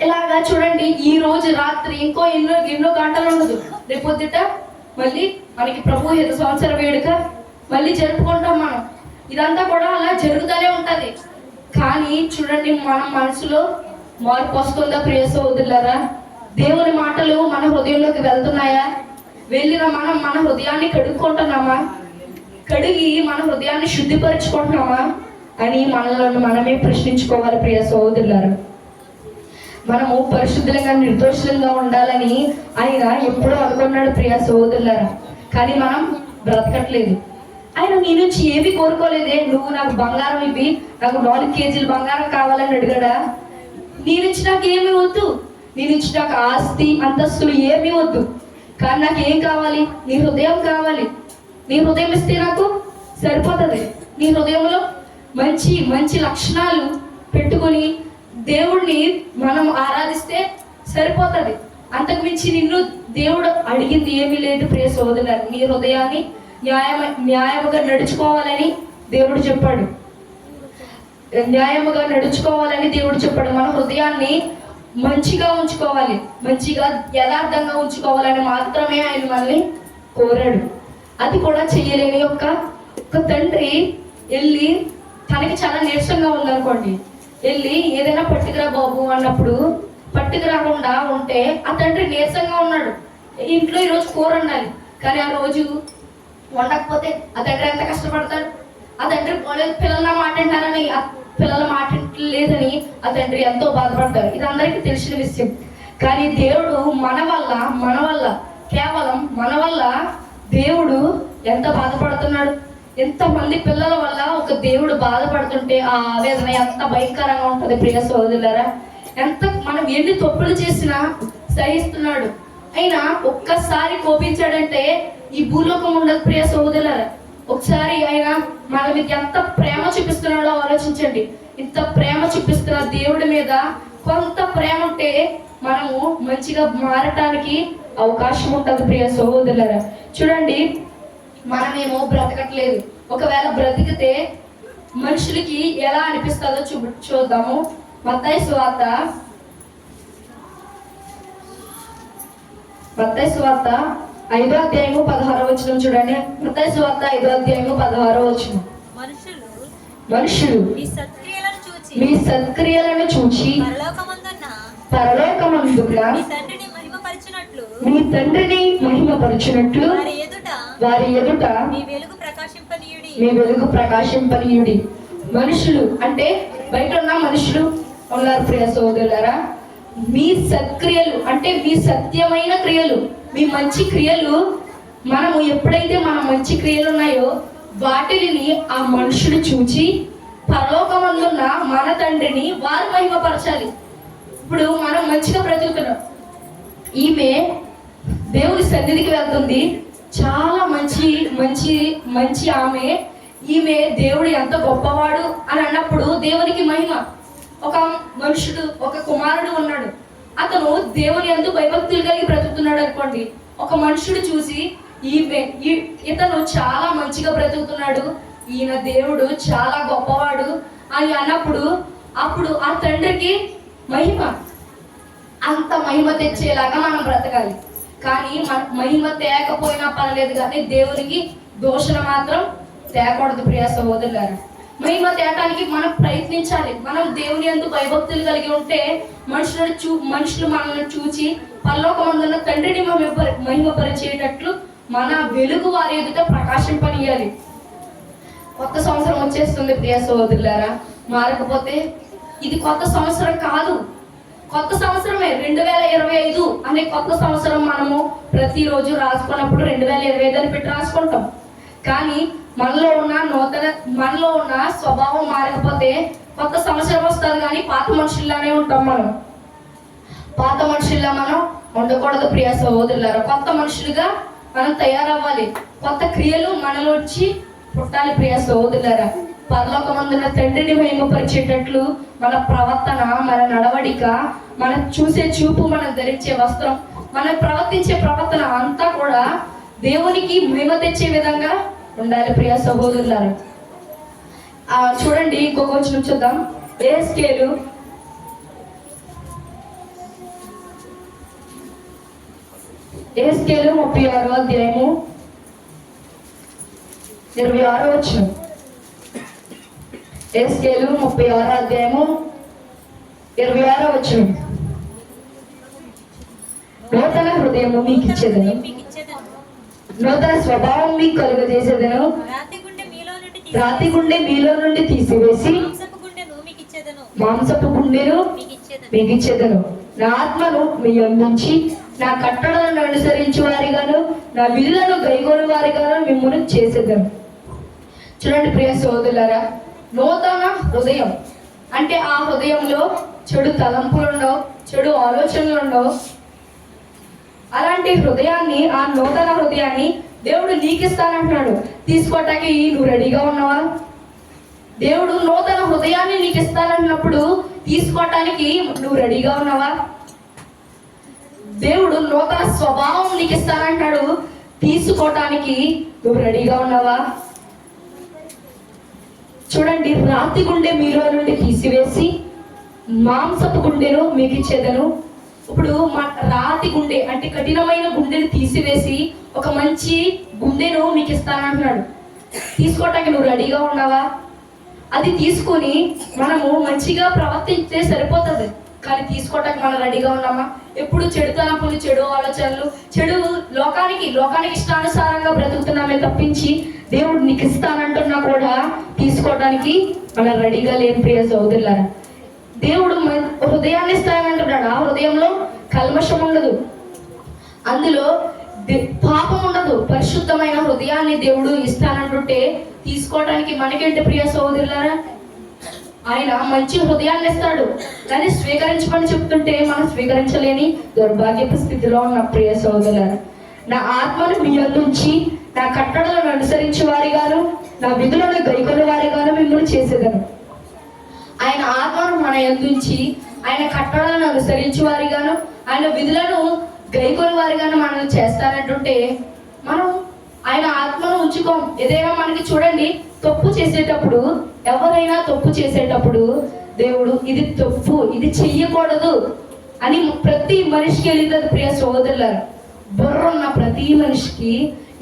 ఇలాగా చూడండి, ఈ రోజు రాత్రి ఇంకో ఎన్నో గంటలు ఉండదు. రేపు పొద్దుట మళ్ళీ మనకి ప్రభు 5 సంవత్సర వేడుక మళ్ళీ జరుపుకుంటాం మనం. ఇదంతా కూడా అలా జరుగుతూనే ఉంటుంది. కానీ చూడండి, మన మనసులో మార్పు వస్తుందా? ప్రియ సహోదరులారా, దేవుని మాటలు మన హృదయంలోకి వెళ్తున్నాయా? వెళ్ళిన మనం మన హృదయాన్ని కడుక్కుంటున్నామా? కడిగి మన హృదయాన్ని శుద్ధిపరచుకుంటున్నామా అని మనల్ని మనమే ప్రశ్నించుకోవాలి. ప్రియ సహోదరులారా, మనము పరిశుద్ధంగా నిర్దోషంగా ఉండాలని ఆయన ఎప్పుడో అనుకున్నాడు. ప్రియ సహోదరులారా, కానీ మనం బ్రతకట్లేదు. ఆయన నీ నుంచి ఏమీ కోరుకోలేదే. నువ్వు నాకు బంగారం ఇవి, నాకు 4 కేజీలు బంగారం కావాలని అడిగాడా? నీ నుంచి నాకు ఏమి వద్దు, నీ నుంచి నాకు ఆస్తి అంతస్తులు ఏమీ వద్దు. కానీ నాకు ఏం కావాలి? నీ హృదయం కావాలి. నీ హృదయం ఇస్తే నాకు సరిపోతుంది. నీ హృదయంలో మంచి మంచి లక్షణాలు పెట్టుకొని దేవుడిని మనం ఆరాధిస్తే సరిపోతుంది. అంతకు మించి నిన్ను దేవుడు అడిగింది ఏమీ లేదు. ప్రియ సోదరులారా, నీ హృదయాన్ని న్యాయముగా నడుచుకోవాలని దేవుడు చెప్పాడు. న్యాయముగా నడుచుకోవాలని దేవుడు చెప్పాడు. మన హృదయాన్ని మంచిగా ఉంచుకోవాలి, మంచిగా యథార్థంగా ఉంచుకోవాలని మాత్రమే ఆయన మనల్ని కోరాడు. అది కూడా చెయ్యలేని ఒక తండ్రి వెళ్ళి, తనకి చాలా నీరసంగా ఉందనుకోండి, వెళ్ళి ఏదైనా పట్టుకురా బాబు అన్నప్పుడు పట్టుకు రాకుండా ఉంటే ఆ తండ్రి నీరసంగా ఉన్నాడు. ఇంట్లో ఈరోజు కూర ఉండాలి, కానీ ఆ రోజు వండకపోతే ఆ తండ్రి ఎంత కష్టపడతాడు? ఆ తండ్రి పిల్లల మాట వింటారని, ఆ పిల్లల మాట లేదని ఆ తండ్రి ఎంతో బాధపడతారు. ఇది అందరికీ తెలిసిన విషయం. కానీ దేవుడు కేవలం మన వల్ల దేవుడు ఎంత బాధపడుతున్నాడు. ఎంతమంది పిల్లల వల్ల ఒక దేవుడు బాధపడుతుంటే ఆ ఆవేదన ఎంత భయంకరంగా ఉంటుంది. ప్రియ సోదరులారా, మనం ఎన్ని తప్పులు చేసినా సహిస్తున్నాడు. అయినా ఒక్కసారి కోపించాడంటే ఈ భూలోకం ఉండదు ప్రియ సహోదరులారా. ఒకసారి ఆయన మన మీద ఎంత ప్రేమ చూపిస్తున్నాడో ఆలోచించండి. ఇంత ప్రేమ చూపిస్తున్న దేవుడి మీద కొంత ప్రేమ ఉంటే మనము మంచిగా మారటానికి అవకాశం ఉంటుంది ప్రియ సహోదరులారా. చూడండి, మనమేమో బ్రతకట్లేదు. ఒకవేళ బ్రతికితే మనుషులకి ఎలా అనిపిస్తుందో చూద్దాము. మత్తయి సువార్త 5:16 చూడండి. మత్తయి సువార్త 5:16. మనుషులు మీ సత్క్రియలను చూచి పరలోకమందున మీ తండ్రిని మహిమపరచునట్లు వారి ఎదుట మీ వెలుగు ప్రకాశింపనీయుడి. మనుషులు అంటే బయట ఉన్న మనుషులు ఉన్నారు ప్రియ సోదరులారా. మీ సత్క్రియలు అంటే మీ సత్యమైన క్రియలు, మీ మంచి క్రియలు, మనము ఎప్పుడైతే మన మంచి క్రియలు ఉన్నాయో వాటిని ఆ మనుషులు చూచి పరలోకమందున్న మన తండ్రిని వారు మహిమపరచాలి. ఇప్పుడు మనం మంచిగా బ్రతుకుతున్నాం. ఈమె దేవుని సన్నిధికి వెళ్తుంది, చాలా మంచి మంచి మంచి ఆమె. ఈమె దేవుడు ఎంత గొప్పవాడు అని అన్నప్పుడు దేవునికి మహిమ. ఒక మనుషుడు, ఒక కుమారుడు ఉన్నాడు. అతను దేవుని యందు భయభక్తులు కలిగి బ్రతుకుతున్నాడు అనుకోండి. ఒక మనుషుడు చూసి ఇతను చాలా మంచిగా బ్రతుకుతున్నాడు, ఈయన దేవుడు చాలా గొప్పవాడు అని అన్నప్పుడు అప్పుడు ఆ తండ్రికి మహిమ, అంత మహిమ తెచ్చేలాగా మనం బ్రతకాలి. కానీ మహిమ తేకపోయినా పర్లేదు, కానీ దేవునికి దోషణ మాత్రం తేకూడదు ప్రియ సహోదరులారా. మహిమ తేటానికి మనం ప్రయత్నించాలి. మనం దేవుని యందు భయభక్తులు కలిగి ఉంటే మనుషులు మనల్ని చూచి పరలోకమందున్న తండ్రిని మహిమపరిచేటట్లు మన వెలుగు వారి ఎదుట ప్రకాశింపనీయాలి. కొత్త సంవత్సరం వచ్చేస్తుంది ప్రియ సహోదరులారా. మారకపోతే ఇది కొత్త సంవత్సరం కాదు, కొత్త సంవత్సరమే 2025 అనే కొత్త సంవత్సరం. మనము ప్రతిరోజు రాసుకున్నప్పుడు 2025 అని పెట్టి రాసుకుంటాం. కానీ మనలో ఉన్న స్వభావం మారకపోతే కొత్త సంవత్సరం వస్తుంది, కానీ పాత మనుషుల్లానే ఉంటాం. పాత మనుషుల్లా మనం ఉండకూడదు ప్రియ సహోదరులారా. కొత్త మనుషులుగా మనం తయారవ్వాలి. కొత్త క్రియలు మనలో వచ్చి పుట్టాలి ప్రియ సహోదరులారా. పరలోకమందున్న తండ్రిని మహిమపరిచేటట్లు మన ప్రవర్తన, మన నడవడిక, మన చూసే చూపు, మనం ధరించే వస్త్రం, మనం ప్రవర్తించే ప్రవర్తన అంతా కూడా దేవునికి మహిమ తెచ్చే విధంగా ఉండాలి ప్రియ సహోదరులారా. చూడండి, ఇంకొక వచనం చూద్దాం. యెహెజ్కేలు 36వ అధ్యాయము 26వ వచనం. యెహెజ్కేలు 36వ అధ్యాయము 26వ వచనం. నూతన హృదయము మీకు ఇచ్చేదను, నూతన స్వభావం మీకు కలుగజేసేదను, రాతి గుండె మీలో నుండి తీసివేసి మాంసపు గుండెను మీకు ఇచ్చేదను. నా ఆత్మను మీ నుంచి నా కట్టడలను అనుసరించే వారిగాను నా విధులను గైగొని వారిగాను మిమ్మల్ని చేసేదను. చూడండి ప్రియ సోదరులారా, నూతన హృదయం అంటే ఆ హృదయంలో చెడు తలంపులు ఉండవు, చెడు ఆలోచనలు ఉండవు. అలాంటి హృదయాన్ని, ఆ నూతన హృదయాన్ని దేవుడు నీకు ఇస్తానంటున్నాడు. తీసుకోవటానికి నువ్వు రెడీగా ఉన్నావా? దేవుడు నూతన హృదయాన్ని నీకు ఇస్తానన్నప్పుడు తీసుకోవటానికి నువ్వు రెడీగా ఉన్నావా? దేవుడు నూతన స్వభావం నీకు ఇస్తానంటున్నాడు, తీసుకోవటానికి నువ్వు రెడీగా ఉన్నావా? చూడండి, రాతి గుండె మీలో నుండి తీసివేసి మాంసపు గుండెను మీకు ఇచ్చేదను. ఇప్పుడు రాతి గుండె అంటే కఠినమైన గుండెను తీసివేసి ఒక మంచి గుండెను మీకు ఇస్తానంటున్నాడు. తీసుకోవటానికి నువ్వు రెడీగా ఉన్నావా? అది తీసుకొని మనము మంచిగా ప్రవర్తిస్తే సరిపోతుంది, కానీ తీసుకోవటానికి మనం రెడీగా ఉన్నామా? ఎప్పుడు చెడు తలంపులు, చెడు ఆలోచనలు, చెడు లోకానికి ఇష్టానుసారంగా బ్రతుకుతున్నామే తప్పించి దేవుడు నీకు ఇస్తానంటున్నా కూడా తీసుకోవడానికి మనం రెడీగా లేని ప్రియ సోదరులారా. దేవుడు హృదయాన్ని ఇస్తానంటున్నాడు. ఆ హృదయంలో కల్మషం ఉండదు, అందులో పాపం ఉండదు. పరిశుద్ధమైన హృదయాన్ని దేవుడు ఇస్తానంటుంటే తీసుకోవడానికి మనకేంటి ప్రియ సోదరులారా? ఆయన మంచి హృదయాన్ని ఇస్తాడు, కానీ స్వీకరించమని చెప్తుంటే మనం స్వీకరించలేని దౌర్భాగ్యపు స్థితిలో ఉన్న ప్రియ సోదరులారా. నా ఆత్మను మీ యందుంచి నా కట్టడలను అనుసరించే వారిగాను నా విధులను గైకొనే వారిగాను మిమ్మల్ని చేసేదను. ఆయన ఆత్మను మన యందుంచి ఆయన కట్టడలను అనుసరించే వారిగాను ఆయన విధులను గైకొనే వారిగాను మనల్ని చేస్తానంటుంటే మనం ఆయన ఆత్మను ఉంచుకోం. ఏదైనా మనకి చూడండి, తప్పు చేసేటప్పుడు, ఎవరైనా తప్పు చేసేటప్పుడు దేవుడు ఇది తప్పు, ఇది చెయ్యకూడదు అని ప్రతి మనిషికి వెళ్తుంది. ప్రియ సోదరులారా, బుర్ర ఉన్న ప్రతి మనిషికి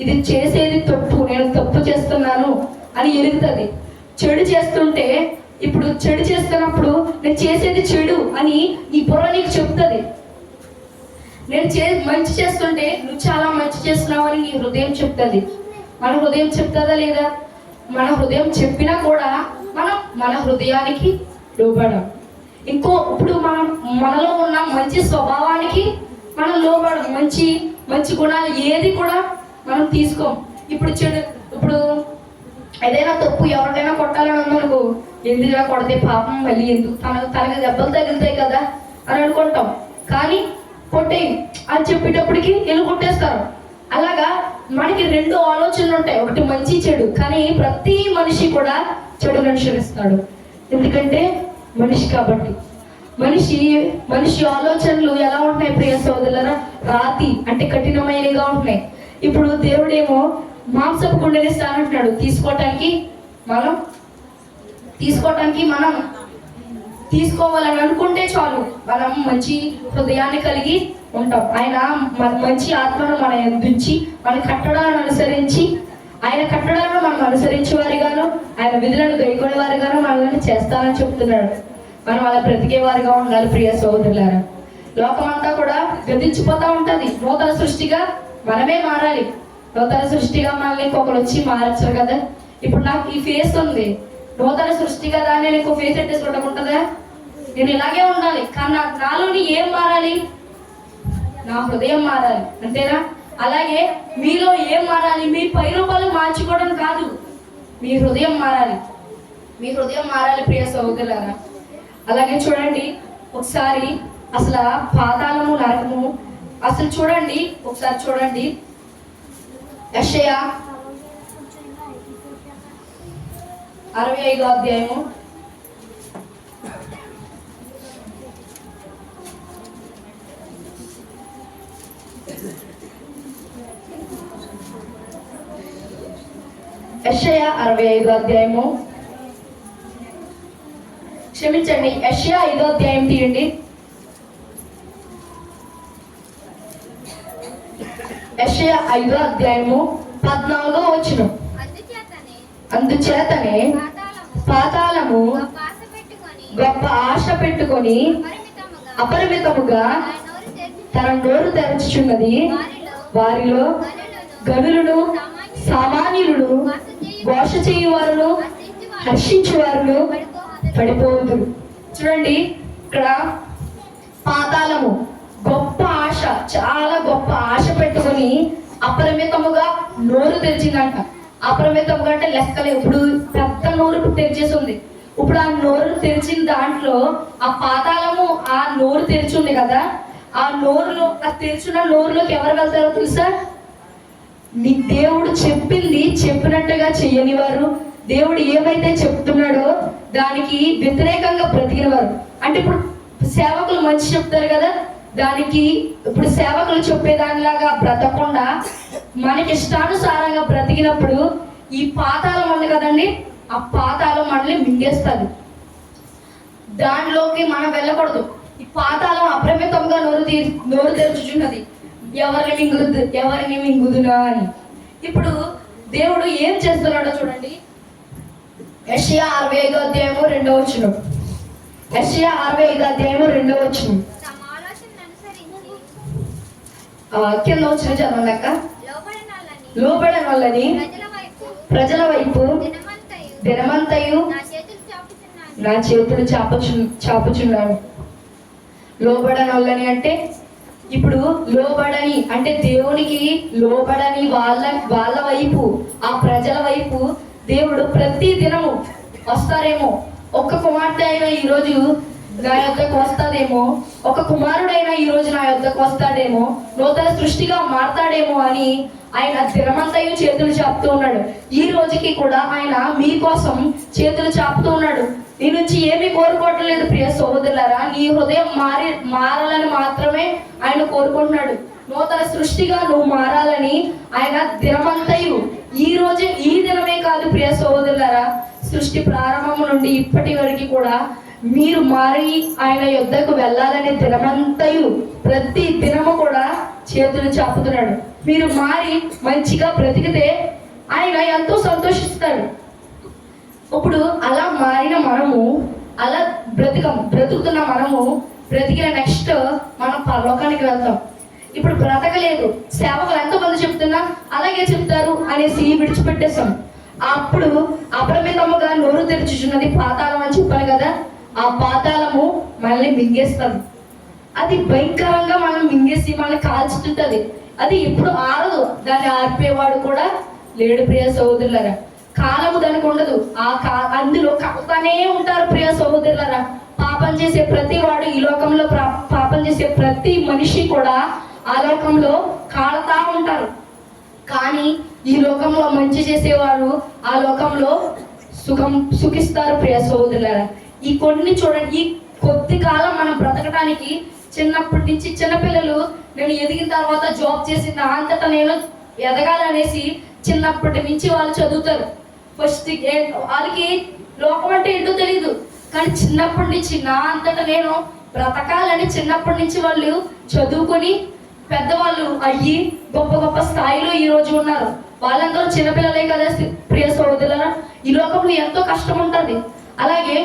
ఇది చేసేది తప్పు, నేను తప్పు చేస్తున్నాను అని ఎరుగుతుంది. చెడు చేస్తుంటే, ఇప్పుడు చెడు చేస్తున్నప్పుడు నేను చేసేది చెడు అని నీ బుర్ర నీకు చెప్తుంది. నేను మంచి చేస్తుంటే నువ్వు చాలా మంచి చేస్తున్నావు అని నీ హృదయం చెప్తుంది. మన హృదయం చెప్తుందా లేదా? మన హృదయం చెప్పినా కూడా మనం మన హృదయానికి లోబడం. ఇప్పుడు మనలో ఉన్న మంచి స్వభావానికి మనం లోబడం. మంచి గుణాలు ఏది కూడా మనం తీసుకోం. ఇప్పుడు ఏదైనా తప్పు ఎవరికైనా కొట్టాలని ఉందనుకో, ఎందుకు కొడితే పాపం, మళ్ళీ ఎందుకు తనకి దెబ్బలు తగులుతాయి కదా అని అనుకుంటాం. కానీ కొట్టేయి అని చెప్పేటప్పటికి వీళ్ళు కొట్టేస్తారు. అలాగా మనకి రెండు ఆలోచనలు ఉంటాయి, ఒకటి మంచి చెడు. కానీ ప్రతి మనిషి కూడా చెడును అనుసరిస్తాడు. ఎందుకంటే మనిషి కాబట్టి. మనిషి ఆలోచనలు ఎలా ఉంటున్నాయి ప్రియ సోదరులారా? రాతి అంటే కఠినమైనగా ఉంటున్నాయి. ఇప్పుడు దేవుడేమో మాంసపు కుండని ఇస్తానంటున్నాడు. తీసుకోవటానికి మనం తీసుకోవాలని అనుకుంటే చాలు, మనం మంచి హృదయాన్ని కలిగి ఉంటాం. ఆయన మంచి ఆత్మను మన యందుంచి మన కట్టడాలను అనుసరించి, ఆయన కట్టడాలను మనం అనుసరించే వారిగాను ఆయన విధులను గైకొనే వారిగాను మనల్ని చేస్తానని చెప్తున్నాడు. మనం అలా బ్రతికే వారిగా ఉండాలి ప్రియ సోదరులారా. లోకమంతా కూడా గతించిపోతా ఉంటది. నూతన సృష్టిగా మనమే మారాలి. నూతన సృష్టిగా మనల్ని ఇంకొకరు వచ్చి మారచ్చు కదా. ఇప్పుడు నాకు ఈ ఫేస్ ఉంది, నూతన సృష్టి కదా అని నేను ఇంకో ఫేస్ ఎట్టేసి ఉంటుందా? నేను ఇలాగే ఉండాలి. కానీ నాలోని ఏం మారాలి? నా హృదయం మారాలి, అంతేనా? అలాగే మీలో ఏం మారాలి? మీ పై రూపాలు మార్చుకోవడం కాదు, మీ హృదయం మారాలి. మీ హృదయం మారాలి ప్రియ సహోదరులారా. అలాగే చూడండి, ఒకసారి అసలు పాతాళము నరకము అసలు చూడండి, ఒకసారి చూడండి. యెషయా 65వ అధ్యాయము 65వ అధ్యాయము, క్షమించండి, యెషయా 5వ అధ్యాయం తీయండి. యెషయా 5వ అధ్యాయము 14వ వచనం. అందుచేతనే పాతాళము గొప్ప ఆశ పెట్టుకొని అపరిమితముగా తన నోరు తెరచుచున్నది. వారిలో గనులను, సామాన్యులను, ఘోష చేయువారును, హర్షించువారును పడిపోదురు. చూడండి, ఇక్కడ పాతాళము గొప్ప ఆశ, చాలా గొప్ప ఆశ పెట్టుకొని అపరిమితముగా నోరు తెరిచిందంట. అపరిమితముగా అంటే లెక్కలే. ఇప్పుడు పెద్ద నోరు తెరిచేసింది. ఇప్పుడు ఆ నోరు తెరిచిన దాంట్లో ఆ పాతాళము ఆ నోరు తెరిచింది కదా, ఆ నోరులో, ఆ తెరిచిన నోరులోకి ఎవరు వెళ్తారో తెలుసా? నీ దేవుడు చెప్పింది చెప్పినట్టుగా చెయ్యని వారు, దేవుడు ఏమైతే చెప్తున్నాడో దానికి వ్యతిరేకంగా బ్రతికిన వారు. అంటే ఇప్పుడు సేవకులు మంచి చెప్తారు కదా, దానికి ఇప్పుడు సేవకులు చెప్పేదానిలాగా బ్రతకుండా మనకి ఇష్టానుసారంగా బ్రతికినప్పుడు ఈ పాతాళం ఉంది కదండి, ఆ పాతాళం మనల్ని మింగేస్తుంది. దానిలోకి మనం వెళ్ళకూడదు. ఈ పాతాళం అపరిమితంగా నోరు తెరుచుచున్నది, ఎవరిని మింగుదునా అని. ఇప్పుడు దేవుడు ఏం చేస్తున్నాడో చూడండి. యెషయా 65వ అధ్యాయము 2వ వచనం. యెషయా 65వ అధ్యాయము 2వ వచనం. కింద వచ్చిన చదవండి. లోబడని వాళ్ళని ప్రజల వైపు దినమంతయు నా చేతులు చాపుచున్నాను. లోబడని వాళ్ళని అంటే, ఇప్పుడు లోబడని అంటే దేవునికి లోబడని వాళ్ళ వైపు, ఆ ప్రజల వైపు దేవుడు ప్రతి దినము వస్తారేమో. ఒక్క కుమార్తె అయినా ఈరోజు నా యొద్దకు వస్తాడేమో, ఒక కుమారుడైనా ఈ రోజు నా యొద్దకు వస్తాడేమో, నూతన సృష్టిగా మారతాడేమో అని ఆయన దినమంతయు చేతులు చాపుతూ ఉన్నాడు. ఈ రోజుకి కూడా ఆయన మీకోసం చేతులు చాపుతూ ఉన్నాడు. నీ నుంచి ఏమీ కోరుకోవట్లేదు ప్రియ సహోదరులారా, నీ హృదయం మారాలని మాత్రమే ఆయన కోరుకుంటున్నాడు. నూతన సృష్టిగా నువ్వు మారాలని ఆయన దినమంతయు, ఈ రోజు ఈ దినమే కాదు ప్రియ సహోదరులారా, సృష్టి ప్రారంభం నుండి ఇప్పటి వరకు కూడా మీరు మారి ఆయన యుద్ధకు వెళ్ళాలనే దినమంతయు ప్రతి దినము కూడా చేతులు చాపుతున్నాడు. మీరు మారి మంచిగా బ్రతికితే ఆయన ఎంతో సంతోషిస్తాడు. ఇప్పుడు అలా మారిన మనము, అలా బ్రతుకుతున్న మనము బ్రతికిన నెక్స్ట్ మనం పరలోకానికి వెళ్తాం. ఇప్పుడు బ్రతకలేదు, సేవకులు ఎంతమంది చెప్తున్నా అలాగే చెప్తారు అనేసి విడిచిపెట్టేశాం. అప్పుడు అపరిమితముగా నోరు తెరుచుచున్నది పాతాళం అని చెప్పాను కదా, ఆ పాతాళము మనల్ని మింగేస్తుంది. అది భయంకరంగా మనం మింగేసి మనల్ని కాల్చుతుంటది. అది ఎప్పుడు ఆరదు, దాన్ని ఆర్పేవాడు కూడా లేడు ప్రియ సహోదరులారా. కాలము దానికి ఉండదు, అందులో కాలుతానే ఉంటారు ప్రియ సహోదరులారా. పాపం చేసే ప్రతి వాడు ఈ లోకంలో, పాపం చేసే ప్రతి మనిషి కూడా ఆ లోకంలో కాలుతా ఉంటారు. కానీ ఈ లోకంలో మంచి చేసేవారు ఆ లోకంలో సుఖిస్తారు ప్రియ సహోదరులారా. ఈ కొన్ని చూడండి, ఈ కొద్ది కాలం మనం బ్రతకడానికి చిన్నప్పటి నుంచి, చిన్నపిల్లలు నేను ఎదిగిన తర్వాత జాబ్ చేసి నా అంతటా నేను ఎదగాలనేసి చిన్నప్పటి నుంచి వాళ్ళు చదువుతారు. ఫస్ట్ వాళ్ళకి లోకం అంటే ఏంటో తెలీదు, కానీ చిన్నప్పటి నుంచి నా అంతటా నేను బ్రతకాలని చిన్నప్పటి నుంచి వాళ్ళు చదువుకొని పెద్దవాళ్ళు అయ్యి గొప్ప గొప్ప స్థాయిలో ఈ రోజు ఉన్నారు. వాళ్ళందరూ చిన్నపిల్లలే కదా ప్రియ సహోదరులారా. ఈ లోకంలో ఎంతో కష్టం ఉంటుంది. అలాగే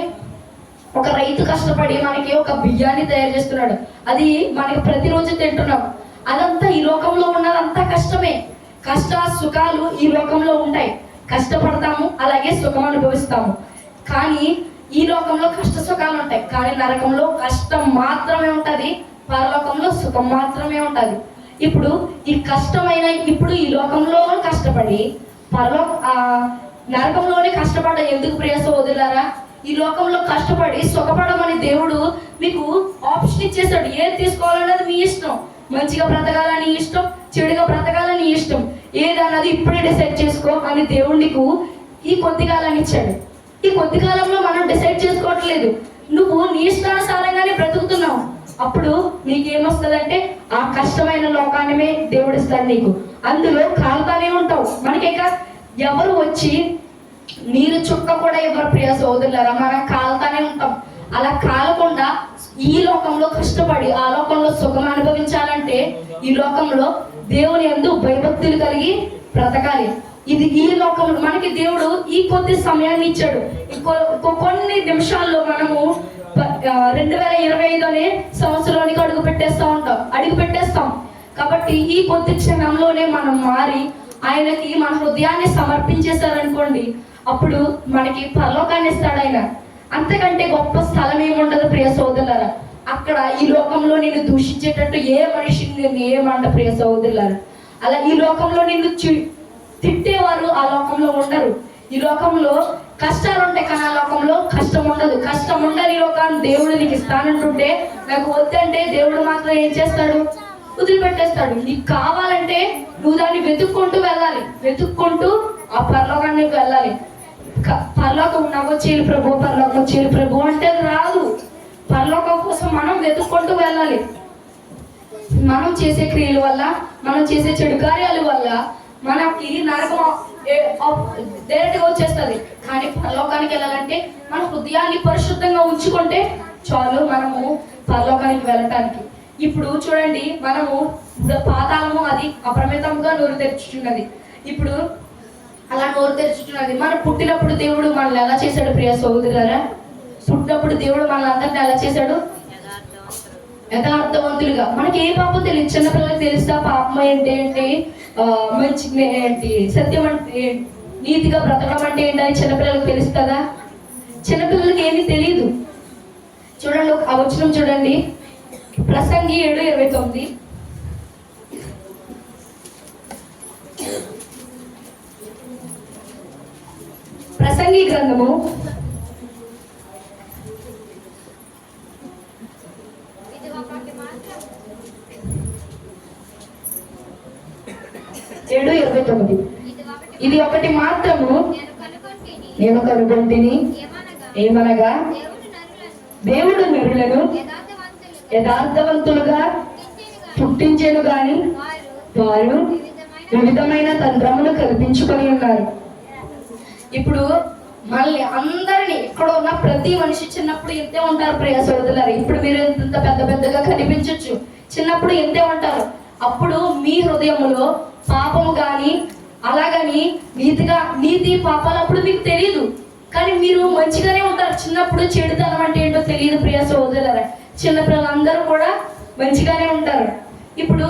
ఒక రైతు కష్టపడి మనకి ఒక బియ్యాన్ని తయారు చేస్తున్నాడు, అది మనకి ప్రతిరోజు తింటున్నాం. అదంతా ఈ లోకంలో ఉన్నదంతా కష్టమే. కష్ట సుఖాలు ఈ లోకంలో ఉంటాయి, కష్టపడతాము, అలాగే సుఖం అనుభవిస్తాము. కానీ ఈ లోకంలో కష్ట సుఖాలు ఉంటాయి, కానీ నరకంలో కష్టం మాత్రమే ఉంటుంది, పరలోకంలో సుఖం మాత్రమే ఉంటుంది. ఇప్పుడు ఈ కష్టమైన, ఇప్పుడు ఈ లోకంలో కష్టపడి నరకంలోనే కష్టపడ్డ ఎందుకు ప్రియ సహోదరులారా? ఈ లోకంలో కష్టపడి సుఖపడమని దేవుడు మీకు ఆప్షన్ ఇచ్చేసాడు. ఏది తీసుకోవాలన్నది మీ ఇష్టం. మంచిగా బ్రతకాలని ఇష్టం, చెడుగా బ్రతకాలని ఇష్టం, ఏదన్నది ఇప్పుడే డిసైడ్ చేసుకో అని దేవుడు నీకు ఈ కొద్ది కాలాన్ని ఇచ్చాడు. ఈ కొద్ది కాలంలో మనం డిసైడ్ చేసుకోవట్లేదు, నువ్వు నీ ఇష్టానుసారంగానే బ్రతుకుతున్నావు. అప్పుడు నీకేమొస్తుందంటే ఆ కష్టమైన లోకాన్ని దేవుడు ఇస్తాడు నీకు, అందులో కాలుతానే ఉంటావు. మనకేక ఎవరు వచ్చి నీరు చుక్క కూడా ఎవరు ప్రియ సోదరులారా, మనం కాలుతానే ఉంటాం. అలా కాలకుండా ఈ లోకంలో కష్టపడి ఆ లోకంలో సుఖం అనుభవించాలంటే ఈ లోకంలో దేవుని యందు భయభక్తులు కలిగి బ్రతకాలి. ఇది ఈ లోకంలో మనకి దేవుడు ఈ కొద్ది సమయాన్ని ఇచ్చాడు. కొన్ని నిమిషాల్లో మనము 2025 అనే సంవత్సరానికి అడుగు పెట్టేస్తాం. కాబట్టి ఈ కొద్ది క్షణంలోనే మనం మారి ఆయనకి మన హృదయాన్ని సమర్పించేశారనుకోండి, అప్పుడు మనకి పరలోకాన్ని ఇస్తాడు ఆయన. అంతకంటే గొప్ప స్థలం ఏముండదు ప్రియ సోదరులారా. అక్కడ ఈ లోకంలో నిన్ను దూషించేటట్టు ఏ మనిషిని నేను ఏమంట ప్రియ సోదరులారా. అలా ఈ లోకంలో నిన్ను తిట్టేవారు ఆ లోకంలో ఉండరు. ఈ లోకంలో కష్టాలు ఉంటాయి, కానీ ఆ లోకంలో కష్టం ఉండదు. కష్టం ఉండని లోకాన్ని దేవుడు నీకు ఇస్తానంటుంటే నాకు వద్దంటే దేవుడు మాత్రం ఏం చేస్తాడు? వదిలిపెట్టేస్తాడు. నీకు కావాలంటే నువ్వు దాన్ని వెతుక్కుంటూ వెళ్ళాలి, వెతుక్కుంటూ ఆ పరలోకానికి వెళ్ళాలి. పరలోకం నవ్వొచ్చేలు ప్రభు, పరలోకం వచ్చేలు ప్రభు అంటే రాదు. పరలోకం కోసం మనం వెతుక్కుంటూ వెళ్ళాలి. మనం చేసే క్రియల వల్ల, మనం చేసే చెడు కార్యాల వల్ల మనకి నరకం డైరెక్ట్గా వచ్చేస్తుంది. కానీ పరలోకానికి వెళ్ళాలంటే మన హృదయాన్ని పరిశుద్ధంగా ఉంచుకుంటే చాలు మనము పరలోకానికి వెళ్ళటానికి. ఇప్పుడు చూడండి, మనము పాతాళము అది అపరిమితంగా నోరు తెరుచుచున్నది. ఇప్పుడు అలా నోరు తెరుచుతున్నది. మనం పుట్టినప్పుడు దేవుడు మనల్ని ఎలా చేశాడు ప్రియ సోదరులారా? పుట్టినప్పుడు దేవుడు మనల్ని అందరినీ ఎలా చేశాడు? యథార్థవంతులుగా. మనకి ఏ పాపం తెలియదు, చిన్నపిల్లలకు తెలుస్తా పాపం ఏంటి, మంచి ఏంటి, సత్యం అంటే, నీతిగా బ్రతకడం అంటే ఏంటని చిన్నపిల్లలకు తెలుస్తుందా? చిన్నపిల్లలకి ఏమీ తెలియదు. చూడండి, ఆ వచనం చూడండి, ప్రసంగి 7:29. ప్రసంగి గ్రంథము 29. ఇది ఒకటి మాత్రము నేను కనుగొంటిని, ఏమనగా దేవుడు నరులను యథార్థవంతులుగా పుట్టించెను గాని వారు వివిధమైన తంత్రములు కల్పించుకొని ఉన్నారు. ఇప్పుడు మళ్ళీ అందరినీ ఇక్కడ ఉన్న ప్రతి మనిషి చిన్నప్పుడు ఇంతే ఉంటారు ప్రియ సోదరులారా. ఇప్పుడు మీరు ఇంత పెద్ద పెద్దగా కనిపించవచ్చు, చిన్నప్పుడు ఇంతే ఉంటారు. అప్పుడు మీ హృదయములో పాపము కానీ అలాగని నీతి పాపాలు అప్పుడు మీకు తెలియదు, కానీ మీరు మంచిగానే ఉంటారు. చిన్నప్పుడు చెడుతనం అంటే ఏంటో తెలియదు ప్రియ సోదరులారా. చిన్నపిల్లలందరూ కూడా మంచిగానే ఉంటారు. ఇప్పుడు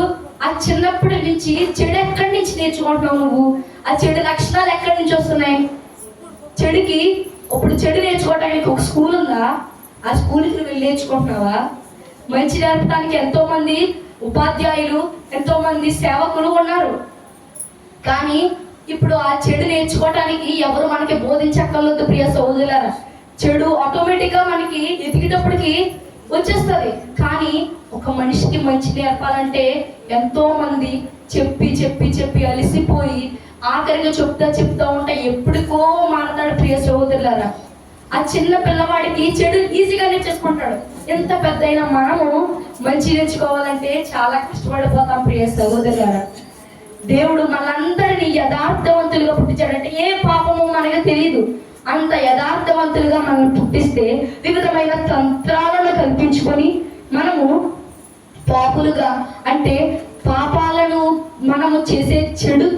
ఆ చిన్నప్పటి నుంచి చెడు ఎక్కడి నుంచి నేర్చుకుంటున్నావు నువ్వు? ఆ చెడు లక్షణాలు ఎక్కడి నుంచి వస్తున్నాయి? చెడుకి ఇప్పుడు చెడు నేర్చుకోవడానికి ఒక స్కూల్ ఉందా? ఆ స్కూల్కి నువ్వు వెళ్ళి నేర్చుకుంటున్నావా? మంచి నేర్పడానికి ఎంతో మంది ఉపాధ్యాయులు, ఎంతో మంది సేవకులు ఉన్నారు. కానీ ఇప్పుడు ఆ చెడు నేర్చుకోవటానికి ఎవరు మనకి బోధించక్కర్లేదు ప్రియ సోదరులారా. చెడు ఆటోమేటిక్గా మనకి ఎదిగేటప్పటికి వచ్చేస్తుంది. కానీ ఒక మనిషికి మంచి నేర్పాలంటే ఎంతో మంది చెప్పి చెప్పి చెప్పి అలసిపోయి ఆఖరిగా చెప్తా ఉంటే ఎప్పటికో మారతాడు ప్రియ సోదరులారా. ఆ చిన్న పిల్లవాడికి చెడు ఈజీగా నేర్చేసుకుంటాడు. ఎంత పెద్ద అయినా మనము మంచి నేర్చుకోవాలంటే చాలా కష్టపడిపోతాం ప్రియ సోదరులారా. దేవుడు మనందరినీ యథార్థవంతులుగా పుట్టించాడంటే ఏ పాపము మనకు తెలియదు. అంత యథార్థవంతులుగా మనం పుట్టిస్తే వివిధమైన తంత్రాలను కల్పించుకొని మనము పాపులుగా, అంటే పాపాలను మనము చేసే చెడు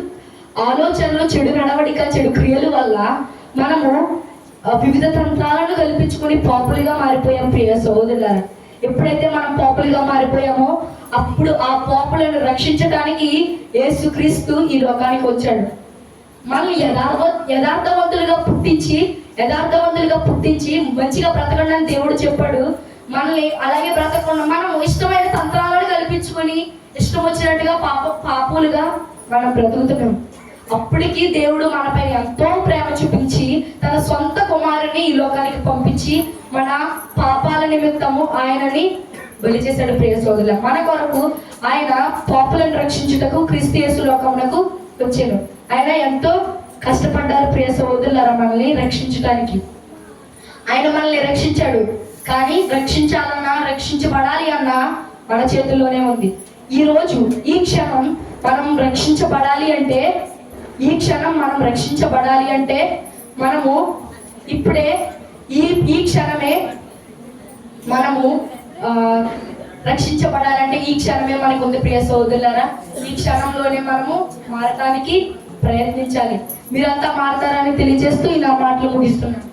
ఆలోచనలు, చెడు నడవడిక, చెడు క్రియల వల్ల మనము వివిధ తంత్రాలను కల్పించుకొని పాపులుగా మారిపోయాం ప్రియ సోదరులారా. ఎప్పుడైతే మనం పాపులుగా మారిపోయామో అప్పుడు ఆ పాపులను రక్షించడానికి యేసుక్రీస్తు ఈ లోకానికి వచ్చాడు. మళ్ళీ యథార్థవంతులుగా పుట్టించి మంచిగా బ్రతకండి దేవుడు చెప్పాడు. మనల్ని అలాగే బ్రతకకుండా మనం ఇష్టమైన తంత్రాలను కల్పించుకొని ఇష్టం వచ్చినట్టుగా పాపులుగా మనం బ్రతుకుతున్నాం. అప్పటికి దేవుడు మనపై ఎంతో ప్రేమ చూపించి తన సొంత కుమారుని ఈ లోకానికి పంపించి మన పాపాల నిమిత్తము ఆయనని బలి చేశాడు ప్రియ సోదరుల. మన కొరకు ఆయన పాపులను రక్షించుటకు క్రీస్తు యేసు లోకమునకు వచ్చాను. ఆయన ఎంతో కష్టపడ్డారు ప్రియ సోదరులారా మనల్ని రక్షించడానికి. ఆయన మనల్ని రక్షించాడు. కానీ రక్షించాలన్నా, రక్షించబడాలి అన్నా మన చేతుల్లోనే ఉంది. ఈరోజు ఈ క్షణం మనం రక్షించబడాలి అంటే మనము ఇప్పుడే ఈ క్షణమే మనము రక్షించబడాలంటే ఈ క్షణమే మనకు ఉంది ప్రియ సోదరులారా. ఈ క్షణంలోనే మనము మారటానికి ప్రయత్నించాలి. మీరంతా మారతారని తెలియజేస్తూ ఈ నా మాటలు ముగిస్తున్నాను.